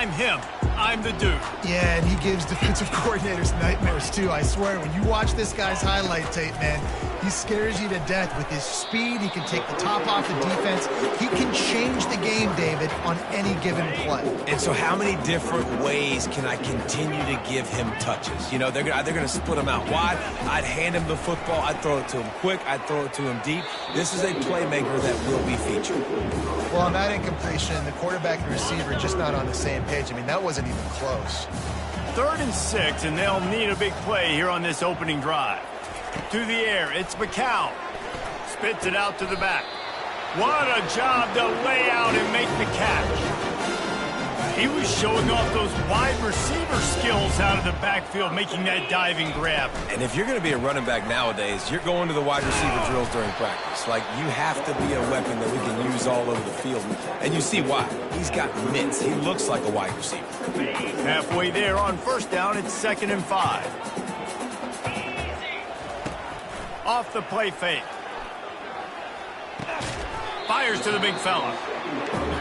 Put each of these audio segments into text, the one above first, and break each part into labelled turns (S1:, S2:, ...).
S1: I'm him. I'm the dude.
S2: Yeah, and he gives defensive coordinators nightmares, too. I swear, when you watch this guy's highlight tape, man, he scares you to death with his speed. He can take the top off the defense. He can change the game, David, on any given play.
S3: And so how many different ways can I continue to give him touches? You know, they're going to split him out wide. I'd hand him the football. I'd throw it to him quick. I'd throw it to him deep. This is a playmaker that will be featured.
S2: Well, on that incompletion, the quarterback and receiver just not on the same page. I mean, that wasn't even close.
S1: 3rd and 6, and they'll need a big play here on this opening drive. To the air, it's McCown. Spits it out to the back. What a job to lay out and make the catch. He was showing off those wide receiver skills out of the backfield, making that diving grab.
S3: And if you're going to be a running back nowadays, you're going to the wide receiver drills during practice. Like, you have to be a weapon that we can use all over the field. And you see why. He's got mitts. He looks like a wide receiver.
S1: Halfway there on 1st down, it's 2nd and 5. Off the play fake. Fires to the big fella.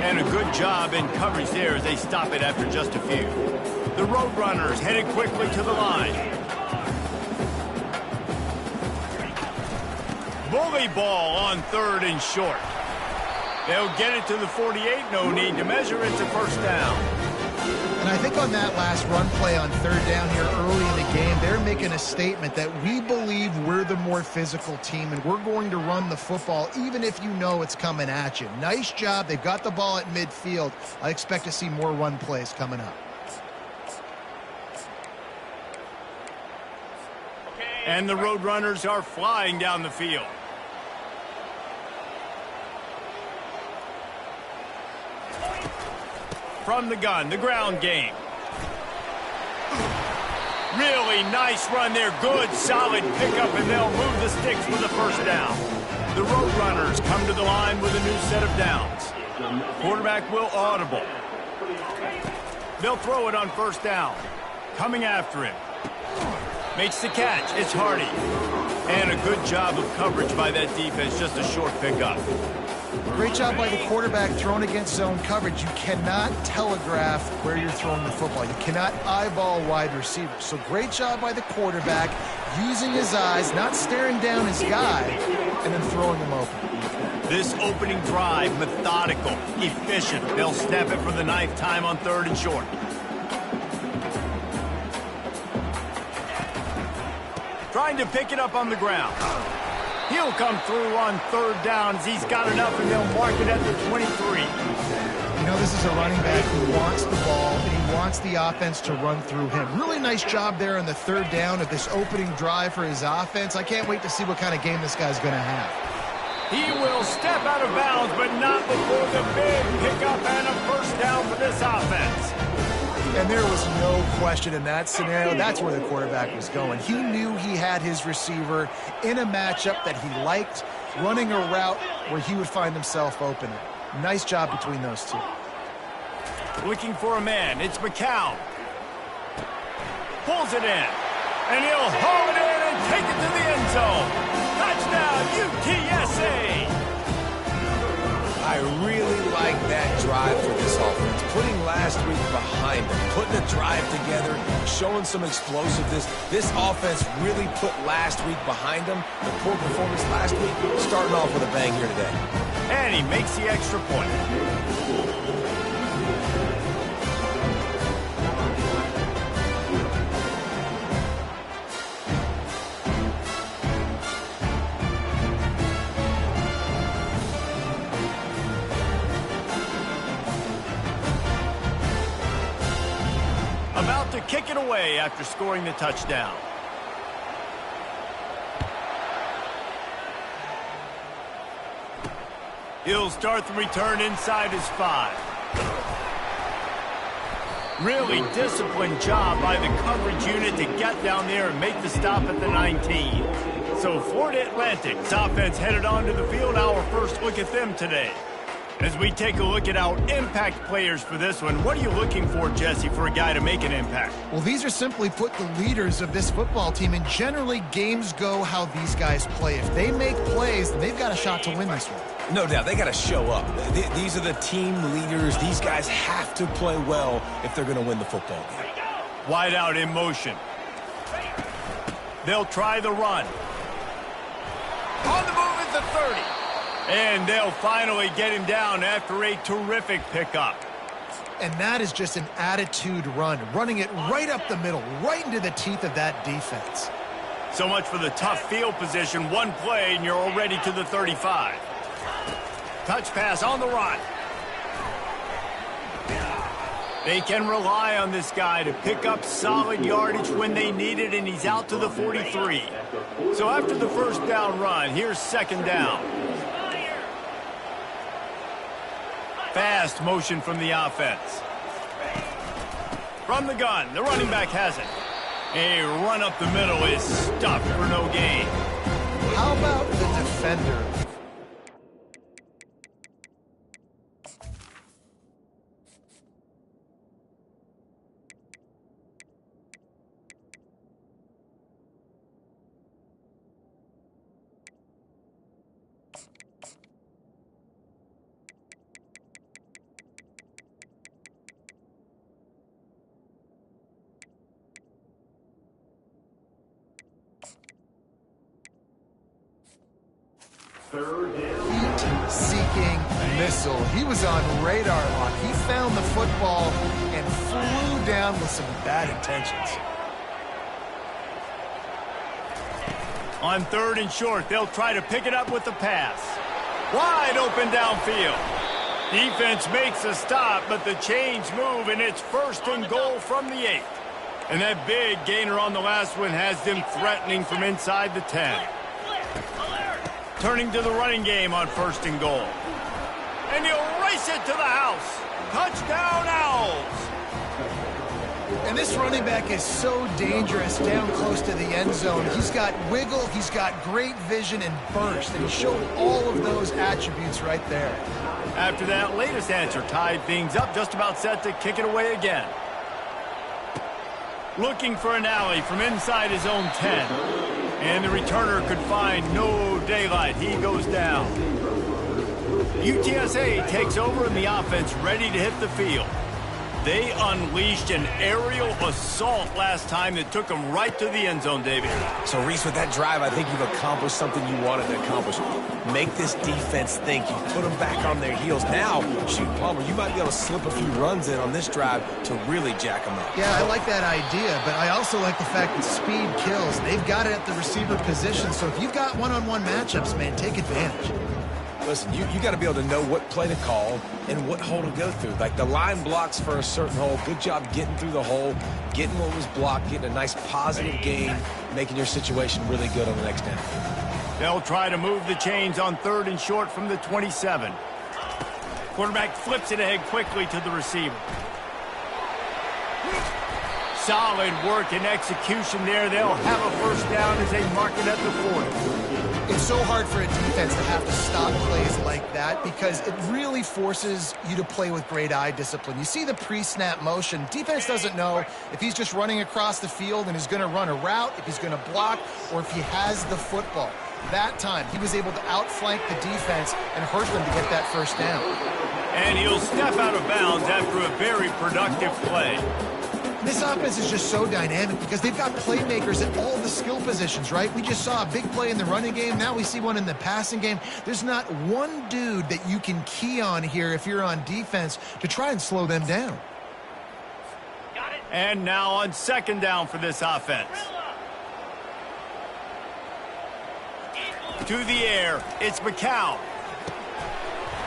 S1: And a good job in coverage there as they stop it after just a few. The Roadrunners headed quickly to the line. Bully ball on 3rd and short. They'll get it to the 48. No need to measure. It's a 1st down.
S2: And I think on that last run play on 3rd down here early in the game, they're making a statement that we believe we're the more physical team and we're going to run the football even if you know it's coming at you. Nice job. They've got the ball at midfield. I expect to see more run plays coming up.
S1: And the Roadrunners are flying down the field. From the gun, the ground game. Really nice run there. Good, solid pickup, and they'll move the sticks with a 1st down. The Roadrunners come to the line with a new set of downs. Quarterback will audible. They'll throw it on 1st down. Coming after him. Makes the catch. It's Hardy. And a good job of coverage by that defense. Just a short pickup.
S2: Great job by the quarterback throwing against zone coverage. You cannot telegraph where you're throwing the football. You cannot eyeball wide receivers. So great job by the quarterback using his eyes, not staring down his guy, and then throwing him open.
S1: This opening drive, methodical, efficient. They'll snap it for the 9th time on 3rd and short. Trying to pick it up on the ground. He'll come through on 3rd down as he's got enough, and they'll mark it at the 23.
S2: You know, this is a running back who wants the ball, and he wants the offense to run through him. Really nice job there on the 3rd down of this opening drive for his offense. I can't wait to see what kind of game this guy's going to have.
S1: He will step out of bounds, but not before the big pickup and a 1st down for this offense.
S2: And there was no question in that scenario. That's where the quarterback was going. He knew he had his receiver in a matchup that he liked, running a route where he would find himself open. Nice job between those two.
S1: Looking for a man. It's McCown. Pulls it in. And he'll haul it in and take it to the end zone. Touchdown, UTSA!
S3: I really like that drive for this offense. Putting last week behind them, putting a drive together, showing some explosiveness. This offense really put last week behind them. The poor performance last week, starting off with a bang here today.
S1: And he makes the extra point. About to kick it away after scoring the touchdown. He'll start the return inside his 5. Really disciplined job by the coverage unit to get down there and make the stop at the 19. So Florida Atlantic's offense headed onto the field. Our first look at them today. As we take a look at our impact players for this one, what are you looking for, Jesse, for a guy to make an impact?
S2: Well, these are simply put the leaders of this football team, and generally games go how these guys play. If they make plays, then they've got a shot to win this one.
S3: No doubt, they got to show up. These are the team leaders. These guys have to play well if they're going to win the football game.
S1: Wide out in motion. They'll try the run. On the move at the 30. And they'll finally get him down after a terrific pickup.
S2: And that is just an attitude run, running it right up the middle, right into the teeth of that defense.
S1: So much for the tough field position. One play, and you're already to the 35. Touch pass on the run. They can rely on this guy to pick up solid yardage when they need it, and he's out to the 43. So after the first down run, here's second down. Fast motion from the offense. From the gun, the running back has it. A run up the middle is stuffed for no gain.
S2: How about the defender? Heat-seeking missile. He was on radar lock. He found the football and flew down with some bad intentions.
S1: On third and short, they'll try to pick it up with the pass. Wide open downfield. Defense makes a stop, but the chains move, and it's first and goal from the 8. And that big gainer on the last one has them threatening from inside the 10. Turning to the running game on first and goal. And he'll race it to the house. Touchdown, Owls!
S2: And this running back is so dangerous down close to the end zone. He's got wiggle, he's got great vision and burst, and he showed all of those attributes right there.
S1: After that latest answer tied things up, just about set to kick it away again. Looking for an alley from inside his own 10. And the returner could find no daylight. He goes down. UTSA takes over and the offense ready to hit the field. They unleashed an aerial assault last time that took them right to the end zone, David.
S3: So, Reese, with that drive, I think you've accomplished something you wanted to accomplish. Make this defense think. You put them back on their heels. Now, shoot, Palmer, you might be able to slip a few runs in on this drive to really jack them up.
S2: Yeah, I like that idea, but I also like the fact that speed kills. They've got it at the receiver position, so if you've got one-on-one matchups, man, take advantage.
S3: Listen, you got to be able to know what play to call and what hole to go through. Like the line blocks for a certain hole. Good job getting through the hole, getting what was blocked, getting a nice positive gain, making your situation really good on the next down.
S1: They'll try to move the chains on third and short from the 27. Quarterback flips it ahead quickly to the receiver. Solid work and execution there. They'll have a first down as they mark it at the 40.
S2: It's so hard for a defense to have to stop plays like that because it really forces you to play with great eye discipline. You see the pre-snap motion. Defense doesn't know if he's just running across the field and is going to run a route, if he's going to block, or if he has the football. That time, he was able to outflank the defense and hurt them to get that first down.
S1: And he'll step out of bounds after a very productive play.
S2: This offense is just so dynamic because they've got playmakers at all the skill positions, right? We just saw a big play in the running game. Now we see one in the passing game. There's not one dude that you can key on here if you're on defense to try and slow them down.
S1: And now on second down for this offense. To the air, it's McCown.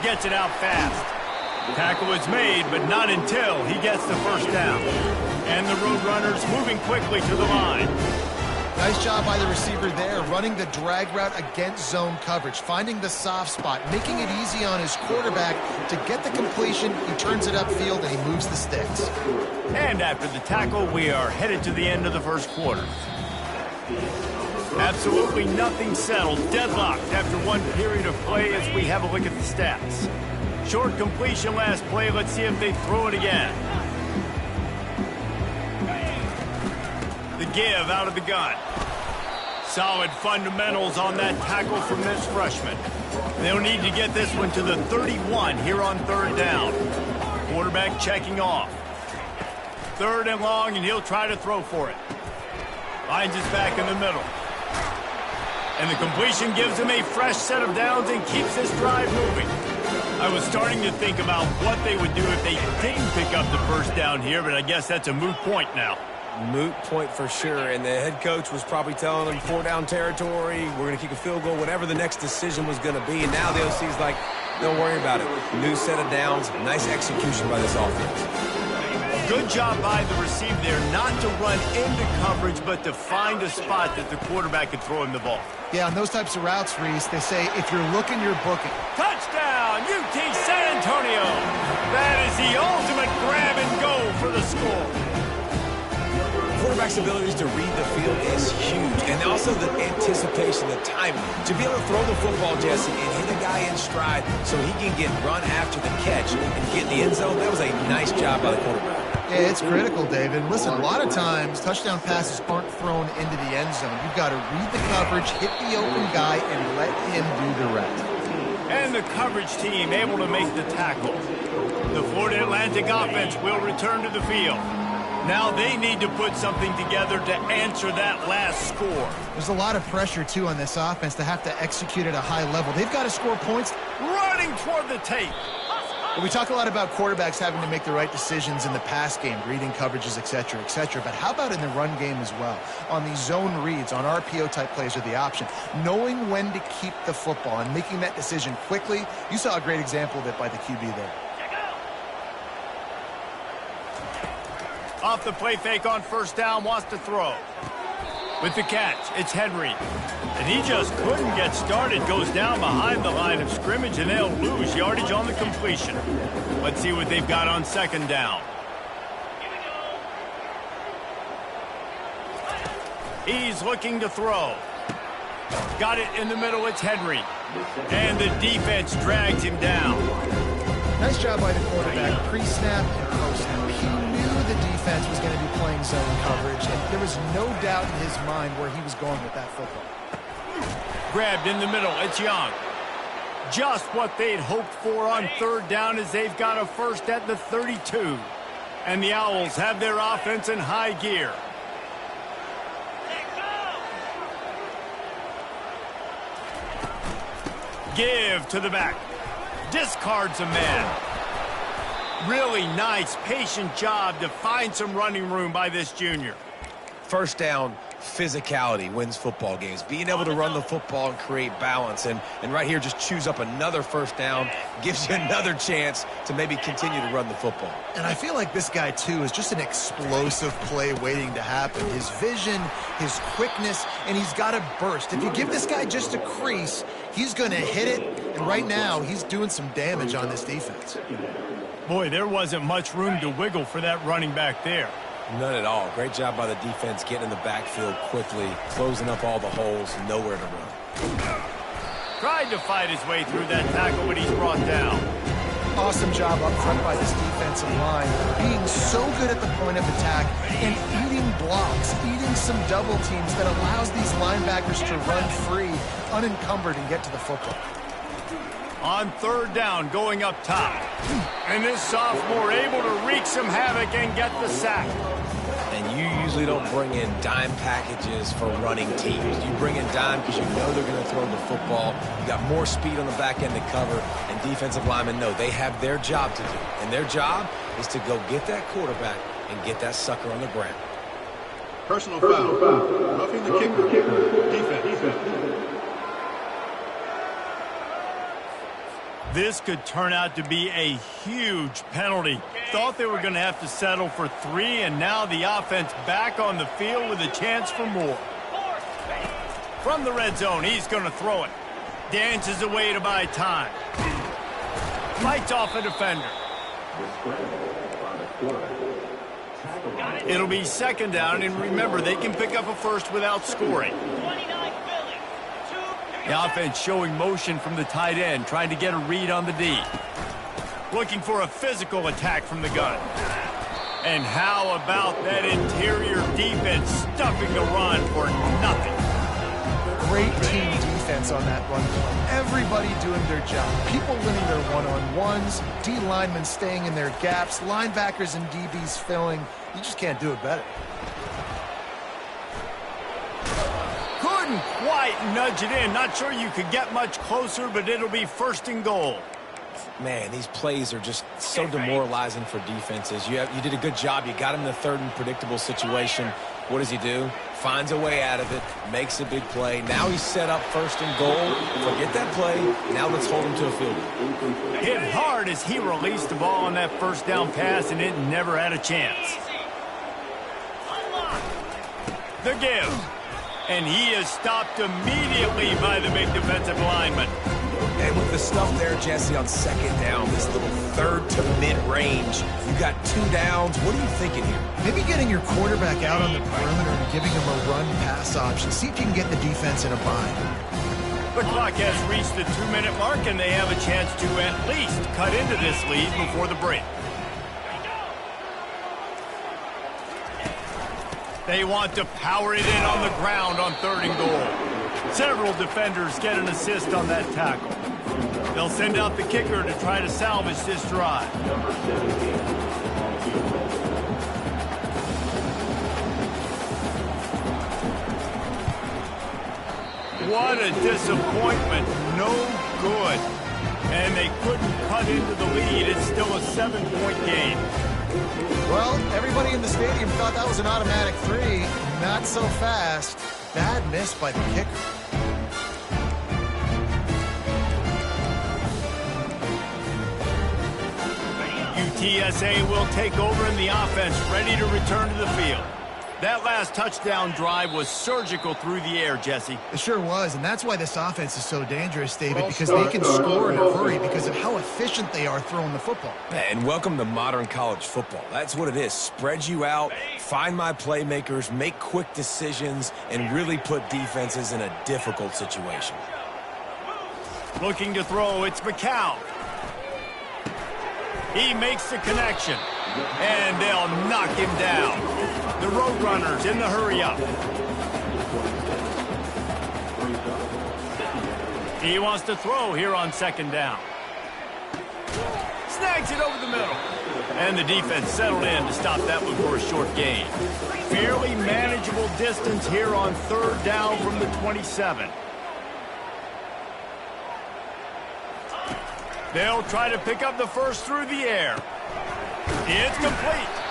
S1: Gets it out fast. Tackle is made, but not until he gets the first down. And the Roadrunners moving quickly to the line.
S2: Nice job by the receiver there, running the drag route against zone coverage, finding the soft spot, making it easy on his quarterback to get the completion. He turns it upfield, and he moves the sticks.
S1: And after the tackle, we are headed to the end of the first quarter. Absolutely nothing settled, deadlocked after one period of play as we have a look at the stats. Short completion last play. Let's see if they throw it again. The give out of the gun. Solid fundamentals on that tackle from this freshman. They'll need to get this one to the 31 here on third down. Quarterback checking off. Third and long, and he'll try to throw for it. Finds his back in the middle. And the completion gives him a fresh set of downs and keeps this drive moving. I was starting to think about what they would do if they didn't pick up the first down here, but I guess that's a moot point now.
S3: Moot point for sure, and the head coach was probably telling them 4-down territory, we're going to kick a field goal, whatever the next decision was going to be, and now the OC's like, don't worry about it. New set of downs, nice execution by this offense.
S1: Good job by the receiver there, not to run into coverage, but to find a spot that the quarterback could throw him the ball.
S2: Yeah, on those types of routes, Reese, they say if you're looking, you're booking.
S1: Touchdown, UT San Antonio. That is the ultimate grab and go for the score.
S3: Quarterback's abilities to read the field is huge, and also the anticipation, the timing. To be able to throw the football, Jesse, and hit a guy in stride so he can get run after the catch and get in the end zone, that was a nice job by the quarterback.
S2: Yeah, it's critical, David. Listen, a lot of times, touchdown passes aren't thrown into the end zone. You've got to read the coverage, hit the open guy, and let him do the rest.
S1: And the coverage team able to make the tackle. The Florida Atlantic offense will return to the field. Now they need to put something together to answer that last score.
S2: There's a lot of pressure, too, on this offense to have to execute at a high level. They've got to score points.
S1: Running toward the tape.
S2: We talk a lot about quarterbacks having to make the right decisions in the pass game, reading coverages, et cetera, but how about in the run game as well? On these zone reads, on RPO-type plays or the option, knowing when to keep the football and making that decision quickly. You saw a great example of it by the QB there.
S1: Off the play fake on first down, wants to throw. With the catch, it's Henry. And he just couldn't get started. Goes down behind the line of scrimmage, and they'll lose yardage on the completion. Let's see what they've got on second down. He's looking to throw. Got it in the middle, it's Henry. And the defense drags him down.
S2: Nice job by the quarterback, pre-snap and post-snap. He knew the defense was going to be playing zone coverage, and there was no doubt in his mind where he was going with that football.
S1: Grabbed in the middle, it's Young. Just what they'd hoped for on third down as they've got a first at the 32. And the Owls have their offense in high gear. Give to the back. Discards a man. Really nice, patient job to find some running room by this junior.
S3: First down, physicality wins football games. Being able to run the football and create balance. And right here, just choose up another first down. Gives you another chance to maybe continue to run the football.
S2: And I feel like this guy, too, is just an explosive play waiting to happen. His vision, his quickness, and he's got a burst. If you give this guy just a crease, he's going to hit it. And right now, he's doing some damage on this defense.
S1: Boy, there wasn't much room to wiggle for that running back there.
S3: None at all. Great job by the defense getting in the backfield quickly, closing up all the holes, nowhere to run.
S1: Tried to fight his way through that tackle, but he's brought down.
S2: Awesome job up front by this defensive line, being so good at the point of attack and eating blocks, eating some double teams that allows these linebackers to run free, unencumbered, and get to the football.
S1: On third down, going up top. And this sophomore able to wreak some havoc and get the sack.
S3: And you usually don't bring in dime packages for running teams. You bring in dime because you know they're going to throw the football. You got more speed on the back end to cover, and defensive linemen know they have their job to do. And their job is to go get that quarterback and get that sucker on the ground.
S4: Personal foul. Roughing the kicker. Defense.
S1: This could turn out to be a huge penalty. Thought they were going to have to settle for 3, and now the offense back on the field with a chance for more. From the red zone, he's going to throw it. Dances away to buy time. Fights off a defender. It'll be second down, and remember, they can pick up a first without scoring. The offense showing motion from the tight end, trying to get a read on the D. Looking for a physical attack from the gun. And how about that interior defense stuffing the run for nothing?
S2: great team defense on that run play. Everybody doing their job. People winning their one-on-ones, D linemen staying in their gaps, linebackers and DBs filling. You just can't do it better.
S1: Couldn't quite nudge it in. Not sure you could get much closer, but it'll be 1st and goal.
S3: Man, these plays are just so demoralizing for defenses. You did a good job. You got him in the 3rd and predictable situation. What does he do? Finds a way out of it, makes a big play. Now he's set up 1st and goal. Forget that play. Now let's hold him to a field goal.
S1: Hit hard as he released the ball on that 1st down pass, and it never had a chance. The give. And he is stopped immediately by the big defensive lineman.
S3: And with the stuff there, Jesse, on 2nd down, this little 3rd to mid-range, you got 2 downs. What are you thinking here?
S2: Maybe getting your quarterback out on the perimeter and giving him a run-pass option. See if you can get the defense in a bind.
S1: The clock has reached the 2-minute mark, and they have a chance to at least cut into this lead before the break. They want to power it in on the ground on 3rd and goal. Several defenders get an assist on that tackle. They'll send out the kicker to try to salvage this drive. What a disappointment. No good. And they couldn't cut into the lead. It's still a 7-point game.
S2: Well, everybody in the stadium thought that was an automatic 3. Not so fast. Bad miss by the kicker. UTSA will take over in the offense, ready to return to the field. That last touchdown drive was surgical through the air, Jesse. It sure was, and that's why this offense is so dangerous, David, because they can score in a hurry because of how efficient they are throwing the football.
S3: And welcome to modern college football. That's what it is. Spread you out, find my playmakers, make quick decisions, and really put defenses in a difficult situation.
S1: Looking to throw, it's McCown. He makes the connection, and they'll knock him down. The Roadrunners in the hurry-up. He wants to throw here on 2nd down. Snags it over the middle. And the defense settled in to stop that one for a short gain. Fairly manageable distance here on 3rd down from the 27. They'll try to pick up the first through the air. It's complete.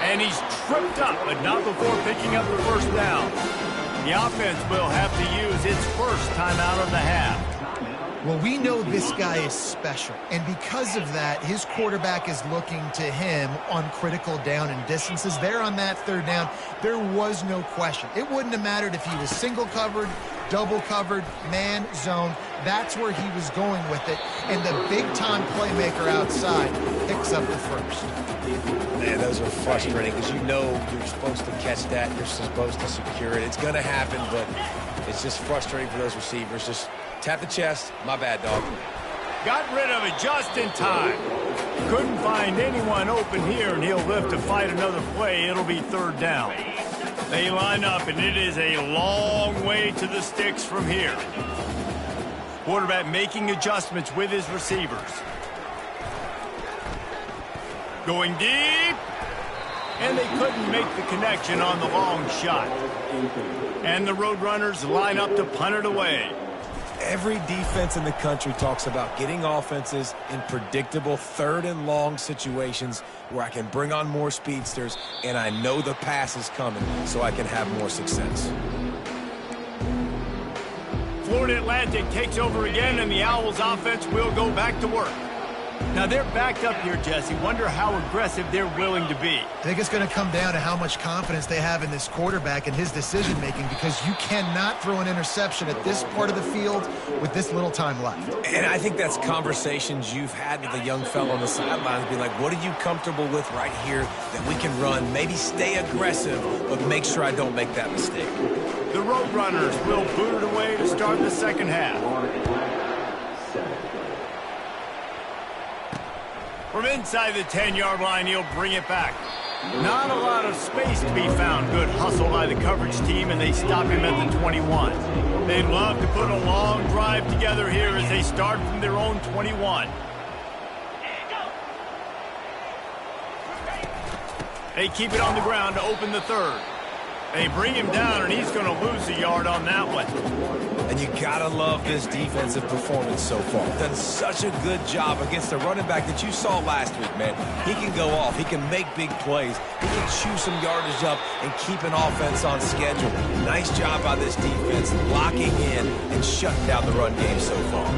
S1: And he's tripped up, but not before picking up the 1st down. The offense will have to use its first timeout of the half.
S2: Well, we know this guy is special, and because of that, his quarterback is looking to him on critical down and distances. There on that 3rd down, there was no question. It wouldn't have mattered if he was single covered, double covered, man, zone. That's where he was going with it, and the big-time playmaker outside picks up the first.
S3: Man, those are frustrating because you know you're supposed to catch that. You're supposed to secure it. It's going to happen, but it's just frustrating for those receivers. Just tap the chest. My bad, dog.
S1: Got rid of it just in time. Couldn't find anyone open here, and he'll live to fight another play. It'll be 3rd down. They line up, and it is a long way to the sticks from here. Quarterback making adjustments with his receivers. Going deep. And they couldn't make the connection on the long shot. And the Roadrunners line up to punt it away.
S3: Every defense in the country talks about getting offenses in predictable 3rd and long situations where I can bring on more speedsters and I know the pass is coming so I can have more success.
S1: Florida Atlantic takes over again, and the Owls offense will go back to work. Now they're backed up here, Jesse. Wonder how aggressive they're willing to be.
S2: I think it's going to come down to how much confidence they have in this quarterback and his decision-making, because you cannot throw an interception at this part of the field with this little time left.
S3: And I think that's conversations you've had with a young fellow on the sidelines. Be like, what are you comfortable with right here that we can run? Maybe stay aggressive, but make sure I don't make that mistake.
S1: The Roadrunners will boot it away to start the 2nd half. From inside the 10-yard line, he'll bring it back. Not a lot of space to be found. Good hustle by the coverage team, and they stop him at the 21. They'd love to put a long drive together here as they start from their own 21. They keep it on the ground to open the third. They bring him down, and he's going to lose a yard on that one.
S3: And you gotta love this defensive performance so far. Done such a good job against the running back that you saw last week, man. He can go off. He can make big plays. He can chew some yardage up and keep an offense on schedule. Nice job by this defense locking in and shutting down the run game so far.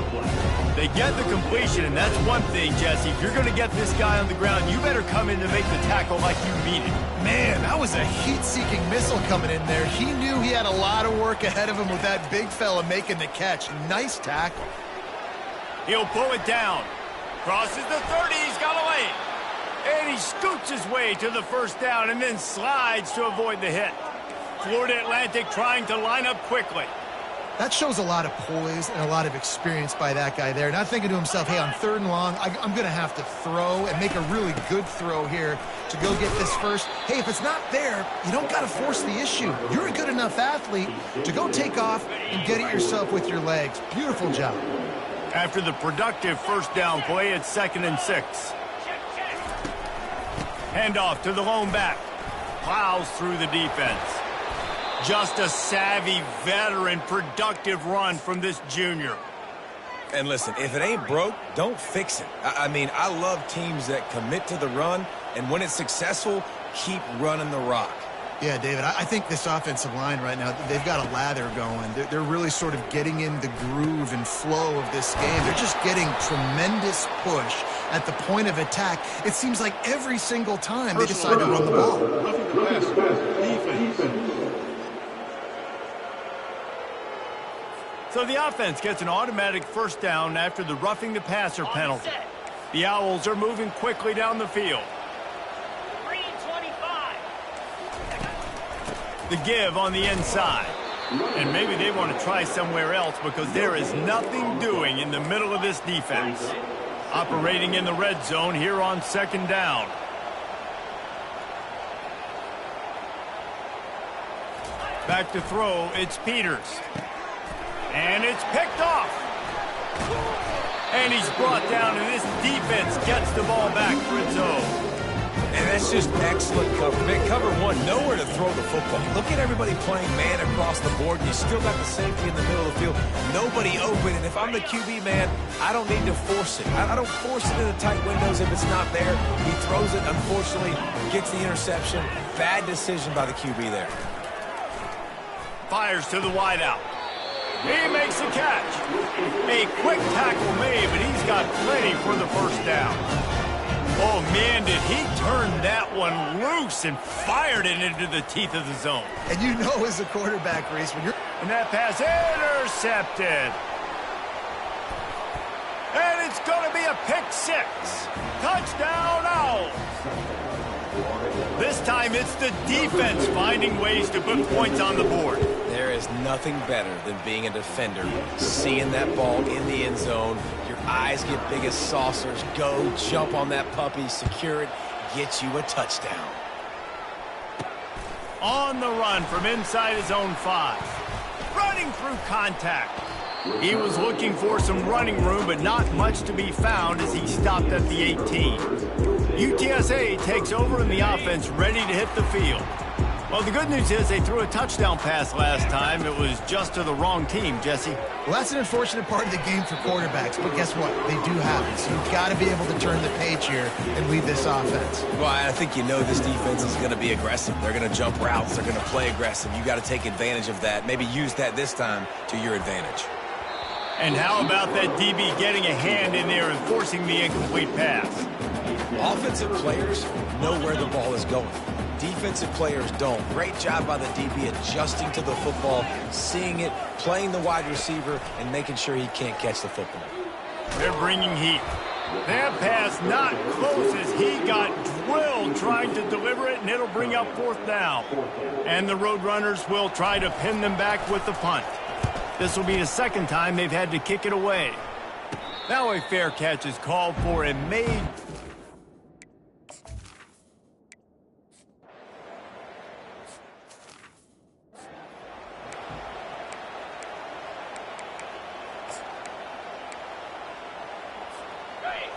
S1: They get the completion, and that's one thing, Jesse. If you're going to get this guy on the ground, you better come in to make the tackle like you mean it.
S2: Man, that was a heat-seeking missile coming in there. He knew he had a lot of work ahead of him with that big fella making the catch. Nice tackle.
S1: He'll pull it down. Crosses the 30. He's got a lane. And he scoots his way to the first down and then slides to avoid the hit. Florida Atlantic trying to line up quickly.
S2: That shows a lot of poise and a lot of experience by that guy there. Not thinking to himself, hey, on 3rd and long, I'm going to have to throw and make a really good throw here to go get this first. Hey, if it's not there, you don't got to force the issue. You're a good enough athlete to go take off and get it yourself with your legs. Beautiful job.
S1: After the productive first down play, it's 2nd and 6. Handoff to the lone back. Plows through the defense. Just a savvy, veteran, productive run from this junior.
S3: And listen, if it ain't broke, don't fix it. I mean, I love teams that commit to the run, and when it's successful, keep running the rock.
S2: Yeah, David, I think this offensive line right now, they've got a lather going. They're really sort of getting in the groove and flow of this game. They're just getting tremendous push at the point of attack. It seems like every single time they decide to run the ball.
S4: Roughing the passer. Defense.
S1: So the offense gets an automatic first down after the roughing the passer penalty. The Owls are moving quickly down the field. The give on the inside. And maybe they want to try somewhere else because there is nothing doing in the middle of this defense. Operating in the red zone here on 2nd down. Back to throw, it's Peters. And it's picked off. And he's brought down, and this defense gets the ball back for its own.
S3: And that's just excellent cover. Man, cover one, nowhere to throw the football. Look at everybody playing man across the board, and you still got the safety in the middle of the field. Nobody open, and if I'm the QB, man, I don't need to force it. I don't force it into tight windows if it's not there. He throws it, unfortunately, gets the interception. Bad decision by the QB there.
S1: Fires to the wideout. He makes the catch. A quick tackle made, but he's got plenty for the first down. Oh, man, did he turn that one loose and fired it into the teeth of the zone.
S2: And you know as a quarterback, Reese, when you're...
S1: And that pass intercepted. And it's going to be a pick 6. Touchdown, Owls. This time it's the defense finding ways to put points on the board.
S3: There is nothing better than being a defender, seeing that ball in the end zone. Your eyes get big as saucers. Go, jump on that puppy, secure it, get you a touchdown.
S1: On the run from inside his own 5. Running through contact. He was looking for some running room, but not much to be found as he stopped at the 18. UTSA takes over in the offense, ready to hit the field. Well, the good news is they threw a touchdown pass last time. It was just to the wrong team, Jesse.
S2: Well, that's an unfortunate part of the game for quarterbacks, but guess what? They do happen. So you've got to be able to turn the page here and lead this offense.
S3: Well, I think you know this defense is going to be aggressive. They're going to jump routes. They're going to play aggressive. You got to take advantage of that. Maybe use that this time to your advantage.
S1: And how about that DB getting a hand in there and forcing the incomplete pass?
S3: Offensive players know where the ball is going. Defensive players don't. Great job by the DB adjusting to the football, seeing it, playing the wide receiver, and making sure he can't catch the football.
S1: They're bringing heat. That pass not close as he got drilled trying to deliver it, and it'll bring up 4th down. And the Roadrunners will try to pin them back with the punt. This will be the 2nd time they've had to kick it away. Now a fair catch is called for and made.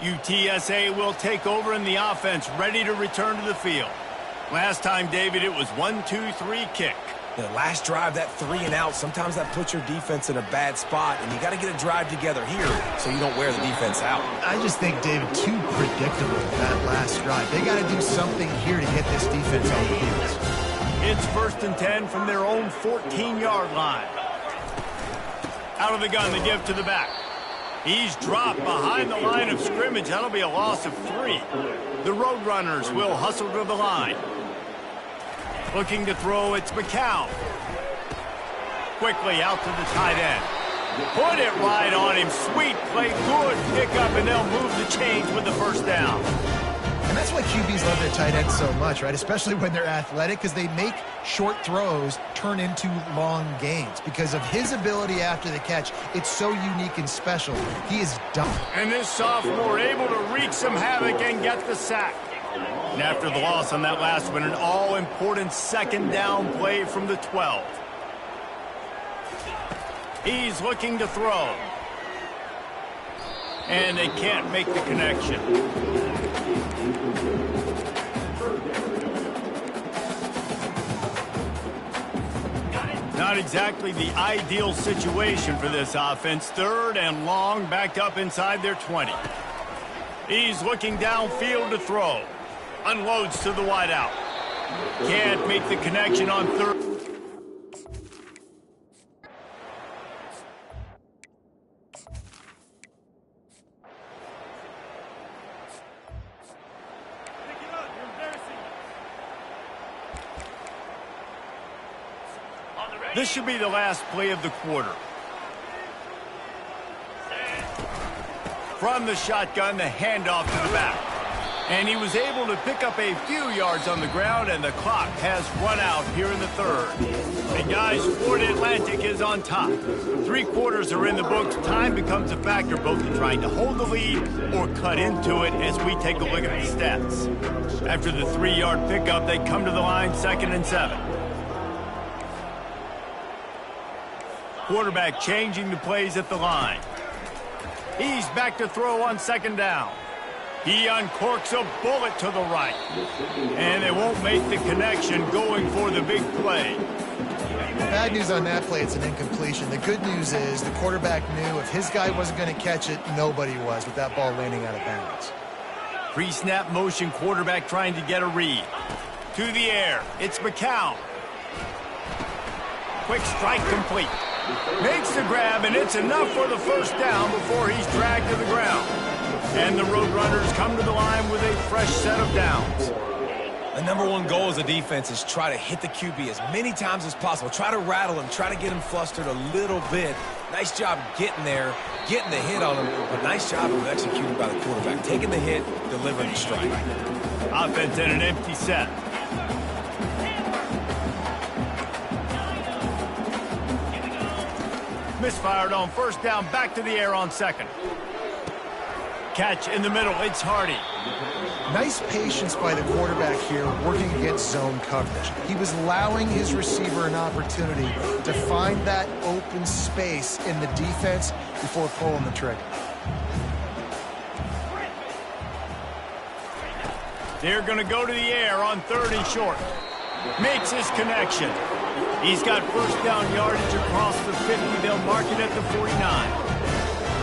S1: UTSA will take over in the offense, ready to return to the field. Last time, David, it was 1-2-3 kick.
S3: The last drive, that 3-and-out, sometimes that puts your defense in a bad spot, and you got to get a drive together here so you don't wear the defense out.
S2: I just think, David, too predictable, that last drive. They got to do something here to get this defense on the field.
S1: It's 1st and 10 from their own 14-yard line. Out of the gun, the give to the back. He's dropped behind the line of scrimmage. That'll be a loss of 3. The Roadrunners will hustle to the line. Looking to throw, it's McCown. Quickly out to the tight end. Put it right on him. Sweet play, good pickup, and they'll move the chains with the first down.
S2: And that's why QBs love their tight ends so much, right? Especially when they're athletic, because they make short throws turn into long gains. Because of his ability after the catch, it's so unique and special. He is done.
S1: And this sophomore able to wreak some havoc and get the sack. And after the loss on that last one, an all-important 2nd down play from the 12. He's looking to throw. And they can't make the connection. Not exactly the ideal situation for this offense. 3rd and long, backed up inside their 20. He's looking downfield to throw. Unloads to the wideout. Can't make the connection on 3rd. This should be the last play of the quarter. From the shotgun, the handoff to the back. And he was able to pick up a few yards on the ground, and the clock has run out here in the 3rd. And guys, Florida Atlantic is on top. 3 quarters are in the books. Time becomes a factor both in trying to hold the lead or cut into it as we take a look at the stats. After the 3-yard pickup, they come to the line 2nd and 7. Quarterback changing the plays at the line. He's back to throw on 2nd down. He uncorks a bullet to the right. And they won't make the connection going for the big play.
S2: Bad news on that play, it's an incompletion. The good news is the quarterback knew if his guy wasn't going to catch it, nobody was with that ball landing out of bounds.
S1: Pre-snap motion, quarterback trying to get a read. To the air, it's McCown. Quick strike complete. Makes the grab, and it's enough for the first down before he's dragged to the ground. And the Roadrunners come to the line with a fresh set of downs.
S3: The #1 goal as a defense is try to hit the QB as many times as possible. Try to rattle him, try to get him flustered a little bit. Nice job getting there, getting the hit on him, but nice job of executing by the quarterback. Taking the hit, delivering the strike.
S1: Offense in an empty set. Misfired on 1st down, back to the air on 2nd. Catch in the middle, it's Hardy.
S2: Nice patience by the quarterback here working against zone coverage. He was allowing his receiver an opportunity to find that open space in the defense before pulling the trigger.
S1: They're going to go to the air on 3rd and short. Makes his connection. He's got 1st down yardage across the 50. They'll mark it at the 49.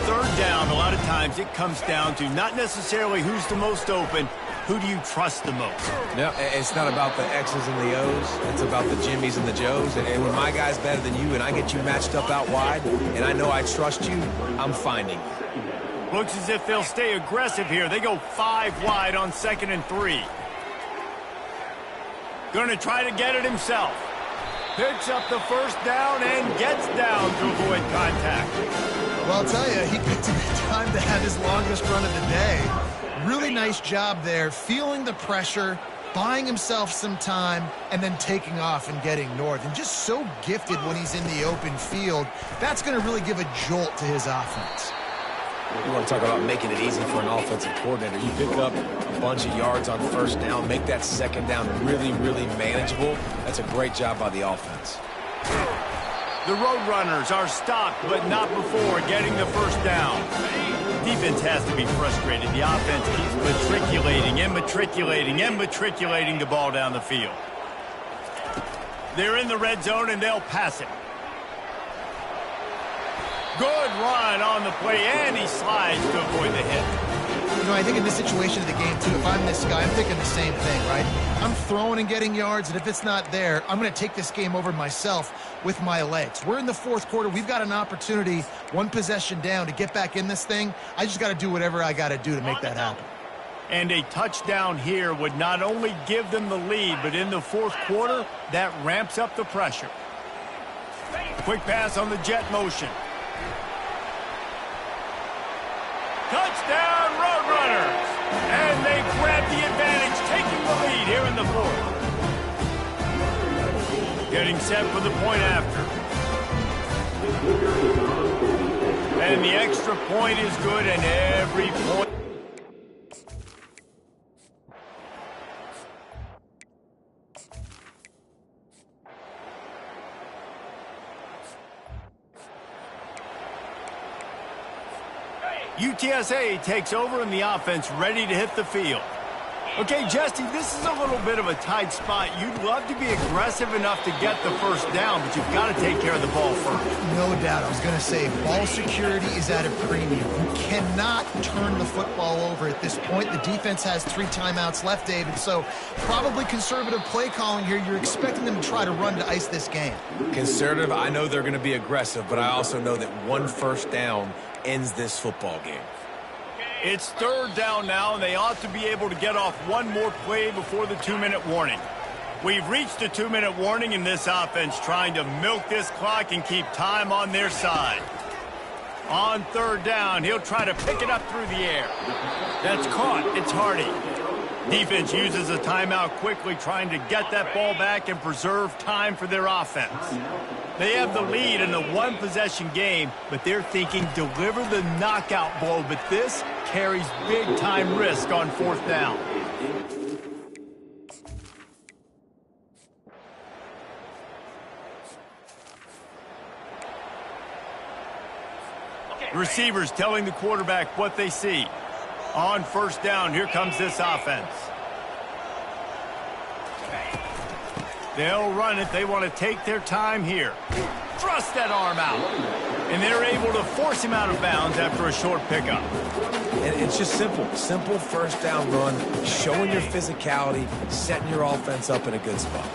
S1: 3rd down, a lot of times it comes down to not necessarily who's the most open, who do you trust the most?
S3: No, it's not about the X's and the O's. It's about the Jimmies and the Joes. And when my guy's better than you and I get you matched up out wide and I know I trust you, I'm finding you.
S1: Looks as if they'll stay aggressive here. They go 5 wide on 2nd and 3. Going to try to get it himself. Picks up the 1st down and gets down to avoid contact.
S2: Well, I'll tell you, he picked a good time to have his longest run of the day. Really nice job there, feeling the pressure, buying himself some time, and then taking off and getting north. And just so gifted when he's in the open field. That's going to really give a jolt to his offense.
S3: You want to talk about making it easy for an offensive coordinator. You pick up a bunch of yards on 1st down, make that 2nd down really, really manageable. That's a great job by the offense.
S1: The Roadrunners are stopped, but not before getting the first down. Defense has to be frustrated. The offense keeps matriculating the ball down the field. They're in the red zone, and they'll pass it. Good run on the play, and he slides to avoid the hit.
S2: You know, I think in this situation of the game, too, if I'm this guy, I'm thinking the same thing, right? I'm throwing and getting yards, and if it's not there, I'm going to take this game over myself with my legs. We're in the fourth quarter. We've got an opportunity, one possession down, to get back in this thing. I just got to do whatever I got to do to make that happen.
S1: And a touchdown here would not only give them the lead, but in the fourth quarter, that ramps up the pressure. Quick pass on the jet motion. Touchdown, Roadrunners! And they grab the advantage, taking the lead here in the fourth. Getting set for the point after. And the extra point is good, and every point... UTSA takes over and the offense ready to hit the field. Okay, Jesse, this is a little bit of a tight spot. You'd love to be aggressive enough to get the first down, but you've got to take care of the ball first.
S2: No doubt. I was going to say, ball security is at a premium. You cannot turn the football over at this point. The defense has 3 timeouts left, David, so probably conservative play calling here. You're expecting them to try to run to ice this game.
S3: Conservative, I know they're going to be aggressive, but I also know that one first down ends this football game.
S1: It's third down now, and they ought to be able to get off one more play before the 2-minute warning. We've reached the 2-minute warning, and this offense trying to milk this clock and keep time on their side. On third down, he'll try to pick it up through the air. That's caught. It's Hardy. Defense uses a timeout quickly, trying to get that ball back and preserve time for their offense. They have the lead in a one-possession game, but they're thinking deliver the knockout blow, but this carries big-time risk on fourth down. The receivers telling the quarterback what they see. On first down, here comes this offense. They'll run it. They want to take their time here. Thrust that arm out. And they're able to force him out of bounds after a short pickup.
S3: And it's just simple. Simple first down run, showing your physicality, setting your offense up in a good spot.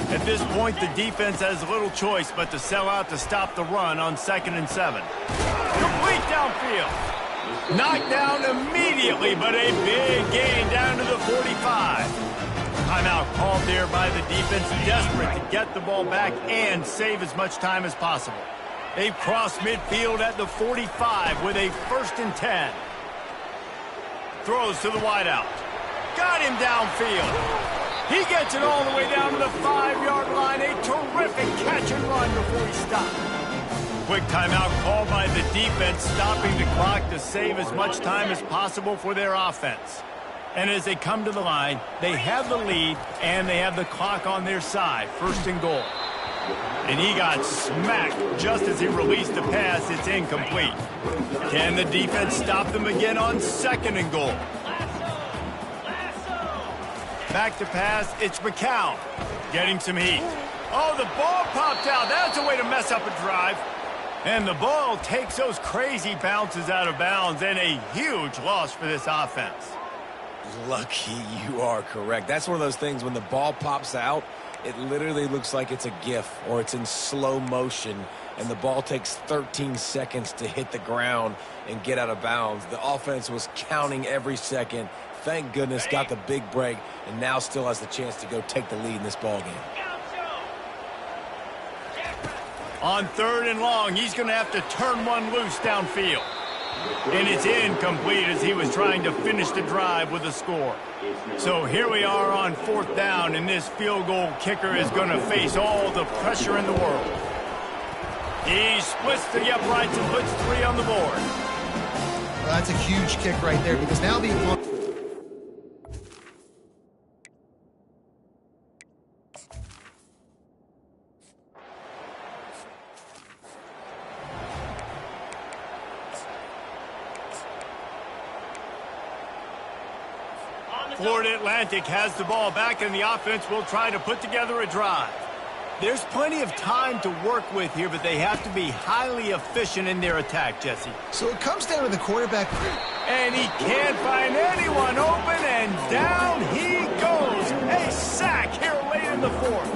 S1: At this point, the defense has little choice but to sell out to stop the run on 2nd and 7. Complete downfield. Knocked down immediately, but a big gain down to the 45. Timeout called there by the defense, desperate to get the ball back and save as much time as possible. They've crossed midfield at the 45 with a 1st and 10. Throws to the wideout. Got him downfield. He gets it all the way down to the 5-yard line. A terrific catch and run before he stopped. Quick timeout called by the defense, stopping the clock to save as much time as possible for their offense. And as they come to the line, they have the lead and they have the clock on their side. 1st and goal. And he got smacked just as he released the pass. It's incomplete. Can the defense stop them again on 2nd and goal? Back to pass, it's McCown getting some heat. Oh, the ball popped out. That's a way to mess up a drive. And the ball takes those crazy bounces out of bounds, and a huge loss for this offense.
S3: Lucky you are correct. That's one of those things when the ball pops out, it literally looks like it's a GIF or it's in slow motion, and the ball takes 13 seconds to hit the ground and get out of bounds. The offense was counting every second. Thank goodness got the big break, and now still has the chance to go take the lead in this ball game.
S1: On 3rd and long, he's going to have to turn one loose downfield. And it's incomplete as he was trying to finish the drive with a score. So here we are on 4th down, and this field goal kicker is going to face all the pressure in the world. He splits the uprights and puts 3 on the board.
S2: Well, that's a huge kick right there because now the
S1: Florida Atlantic has the ball back, and the offense will try to put together a drive. There's plenty of time to work with here, but they have to be highly efficient in their attack, Jesse.
S2: So it comes down to the quarterback.
S1: And he can't find anyone open, and down he goes. A sack here late in the fourth.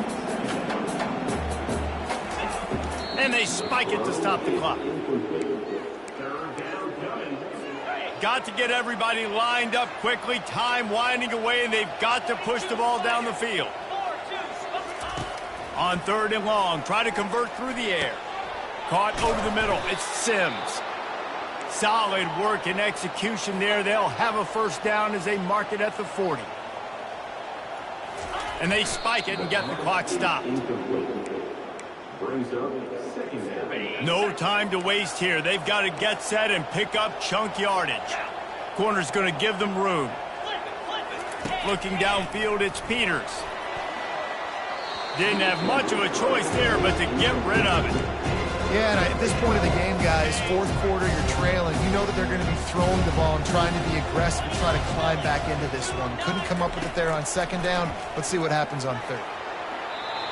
S1: And they spike it to stop the clock. Got to get everybody lined up quickly. Time winding away, and they've got to push the ball down the field. On 3rd and long, try to convert through the air. Caught over the middle. It's Sims. Solid work and execution there. They'll have a first down as they mark it at the 40. And they spike it and get the clock stopped. No time to waste here. They've got to get set and pick up chunk yardage. Corner's going to give them room. Looking downfield, it's Peters. Didn't have much of a choice there, but to get rid of it.
S2: Yeah, and at this point of the game, guys, 4th quarter, you're trailing. You know that they're going to be throwing the ball and trying to be aggressive and try to climb back into this one. Couldn't come up with it there on 2nd down. Let's see what happens on 3rd.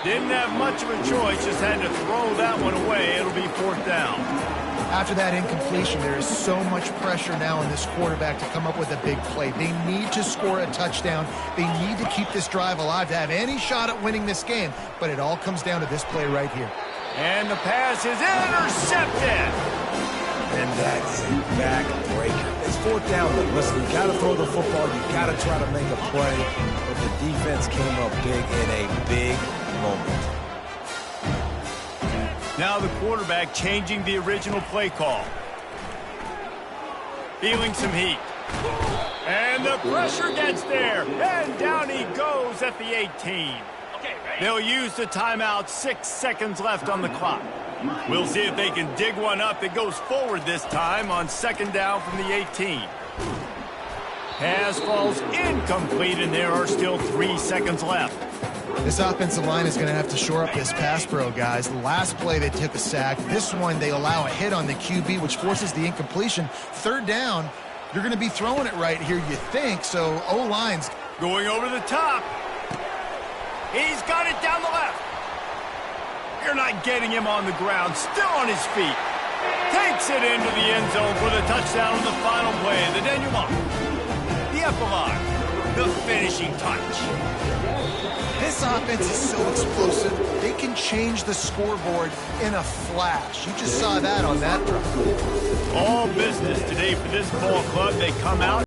S1: Didn't have much of a choice, just had to throw that one away. It'll be 4th down.
S2: After that incompletion, there is so much pressure now on this quarterback to come up with a big play. They need to score a touchdown. They need to keep this drive alive to have any shot at winning this game. But it all comes down to this play right here.
S1: And the pass is intercepted.
S3: And that is a backbreaker. It's 4th down, but listen, you got to throw the football. You got to try to make a play. But the defense came up big in a big moment.
S1: Now the quarterback changing the original play call. Feeling some heat. And the pressure gets there. And down he goes at the 18. They'll use the timeout. 6 seconds left on the clock. We'll see if they can dig one up. It goes forward this time on 2nd down from the 18. Pass falls incomplete, and there are still 3 seconds left.
S2: This offensive line is going to have to shore up this pass pro, guys. The last play they took a sack. This one they allow a hit on the QB, which forces the incompletion. 3rd down, you're going to be throwing it right here, you think. So O-line's
S1: going over the top. He's got it down the left. You're not getting him on the ground. Still on his feet. Takes it into the end zone for the touchdown on the final play. The denouement. The epilogue. The finishing touch.
S2: This offense is so explosive, they can change the scoreboard in a flash. You just saw that on that run.
S1: All business today for this ball club. They come out